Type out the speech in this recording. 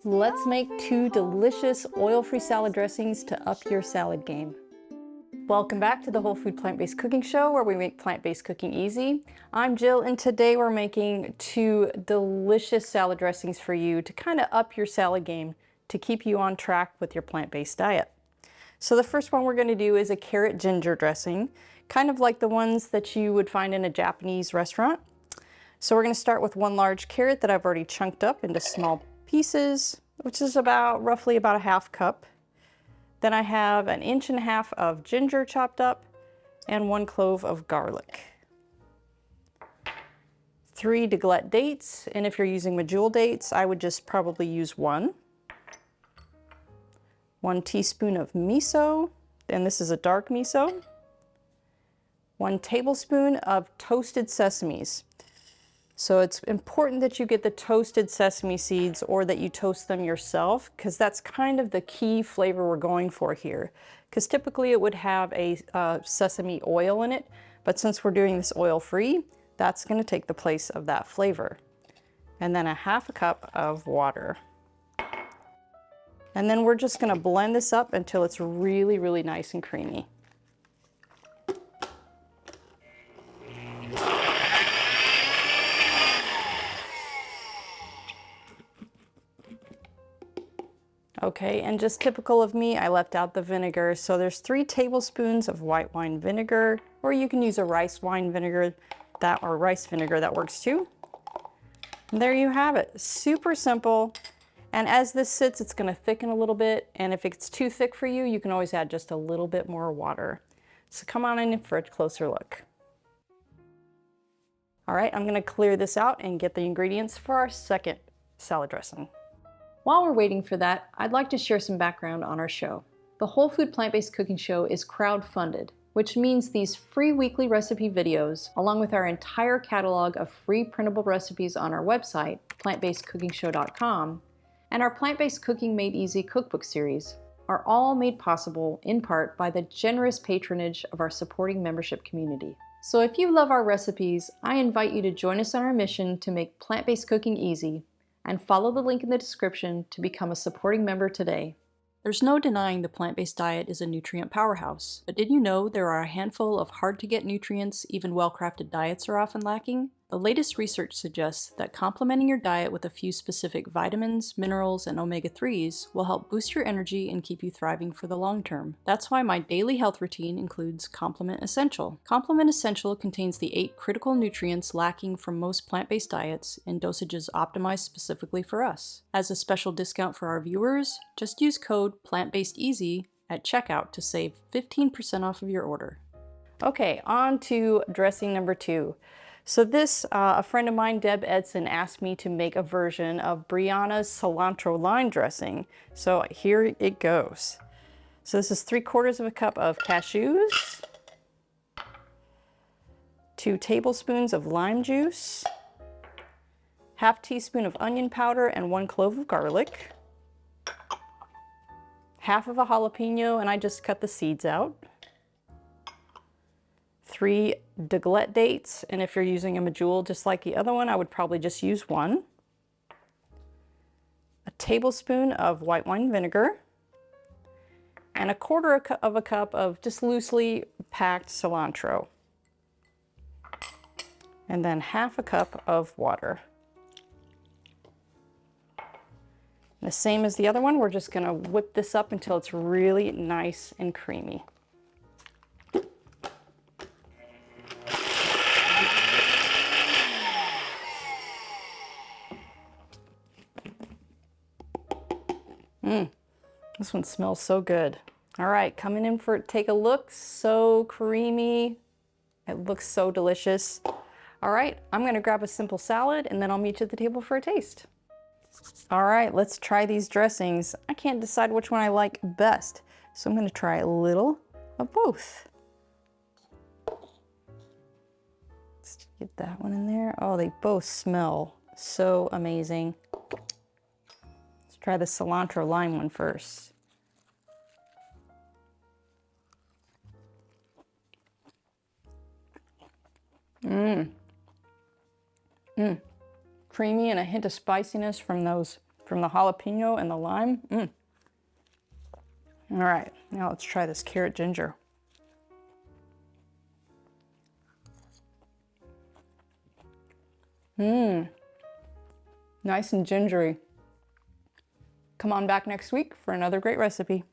Let's make 2 delicious oil-free salad dressings to up your salad game. Welcome back to the Whole Food Plant-Based Cooking Show, where we make plant-based cooking easy. I'm Jill, and today we're making 2 delicious salad dressings for you to kind of up your salad game to keep you on track with your plant-based diet. So the first one we're going to do is a carrot ginger dressing, kind of like the ones that you would find in a Japanese restaurant. So we're going to start with 1 large carrot that I've already chunked up into small pieces, which is roughly about a half cup. Then I have 1.5 inches of ginger chopped up and 1 clove of garlic. 3 deglette dates, and if you're using medjool dates, I would just probably use 1. 1 teaspoon of miso, and this is a dark miso. 1 tablespoon of toasted sesames. So it's important that you get the toasted sesame seeds or that you toast them yourself, because that's kind of the key flavor we're going for here. Because typically it would have a sesame oil in it, but since we're doing this oil-free, that's going to take the place of that flavor. And then 1/2 cup of water. And then we're just going to blend this up until it's really, really nice and creamy. Okay, and just typical of me, I left out the vinegar. So there's 3 tablespoons of white wine vinegar, or you can use a rice wine vinegar, or rice vinegar, that works too. And there you have it, super simple. And as this sits, it's gonna thicken a little bit. And if it's too thick for you, you can always add just a little bit more water. So come on in for a closer look. All right, I'm gonna clear this out and get the ingredients for our second salad dressing. While we're waiting for that, I'd like to share some background on our show. The Whole Food Plant-Based Cooking Show is crowd-funded, which means these free weekly recipe videos, along with our entire catalog of free printable recipes on our website, plantbasedcookingshow.com, and our Plant-Based Cooking Made Easy cookbook series, are all made possible in part by the generous patronage of our supporting membership community. So if you love our recipes, I invite you to join us on our mission to make plant-based cooking easy, and follow the link in the description to become a supporting member today. There's no denying the plant-based diet is a nutrient powerhouse, but did you know there are a handful of hard-to-get nutrients even well-crafted diets are often lacking? The latest research suggests that complementing your diet with a few specific vitamins, minerals, and omega-3s will help boost your energy and keep you thriving for the long term. That's why my daily health routine includes Complement Essential. Complement Essential contains the 8 critical nutrients lacking from most plant-based diets in dosages optimized specifically for us. As a special discount for our viewers, just use code PLANTBASEDEASY at checkout to save 15% off of your order. Okay, on to dressing number 2. So this, a friend of mine, Deb Edson, asked me to make a version of Brianna's Cilantro Lime dressing. So here it goes. So this is 3/4 cup of cashews, 2 tablespoons of lime juice, 1/2 teaspoon of onion powder and 1 clove of garlic, 1/2 of a jalapeno, and I just cut the seeds out. 3 deglette dates, and if you're using a medjool just like the other one, I would probably just use 1. A tablespoon of white wine vinegar, and 1/4 of a cup of just loosely packed cilantro. And then 1/2 cup of water. And the same as the other one, we're just gonna whip this up until it's really nice and creamy. This one smells so good. All right, coming in for take a look. So creamy. It looks so delicious. All right, I'm gonna grab a simple salad and then I'll meet you at the table for a taste. All right, let's try these dressings. I can't decide which one I like best, so I'm gonna try a little of both. Let's get that one in there. Oh, they both smell so amazing. Let's try the cilantro lime one first. Creamy and a hint of spiciness from those from the jalapeno and the lime. All right, now let's try this carrot ginger. Nice and gingery. Come on back next week for another great recipe.